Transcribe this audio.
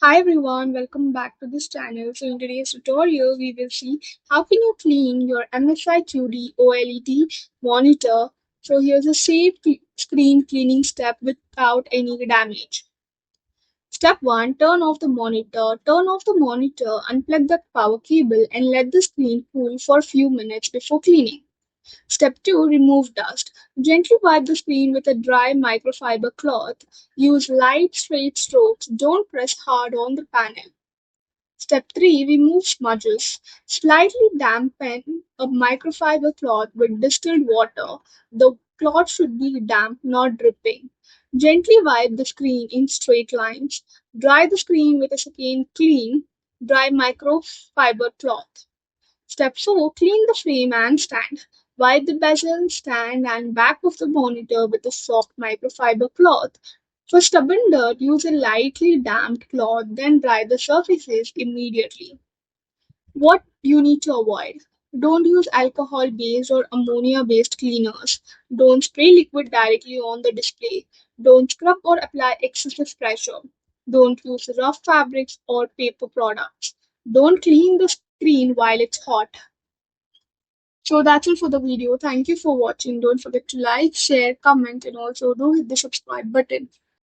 Hi everyone, welcome back to this channel. So in today's tutorial, we will see how can you clean your MSI QD-OLED monitor. So here's a safe screen cleaning step without any damage. Step 1. Turn off the monitor. Turn off the monitor, unplug the power cable and let the screen cool for a few minutes before cleaning. Step 2. Remove dust. Gently wipe the screen with a dry microfiber cloth. Use light straight strokes. Don't press hard on the panel. Step 3. Remove smudges. Slightly dampen a microfiber cloth with distilled water. The cloth should be damp, not dripping. Gently wipe the screen in straight lines. Dry the screen with a second clean, dry microfiber cloth. Step 4. Clean the frame and stand. Wipe the bezel, stand, and back of the monitor with a soft microfiber cloth. For stubborn dirt, use a lightly damped cloth, then dry the surfaces immediately. What you need to avoid: don't use alcohol based or ammonia based cleaners. Don't spray liquid directly on the display. Don't scrub or apply excessive pressure. Don't use rough fabrics or paper products. Don't clean the screen while it's hot. So that's it for the video. Thank you for watching. Don't forget to like, share, comment, and also do hit the subscribe button.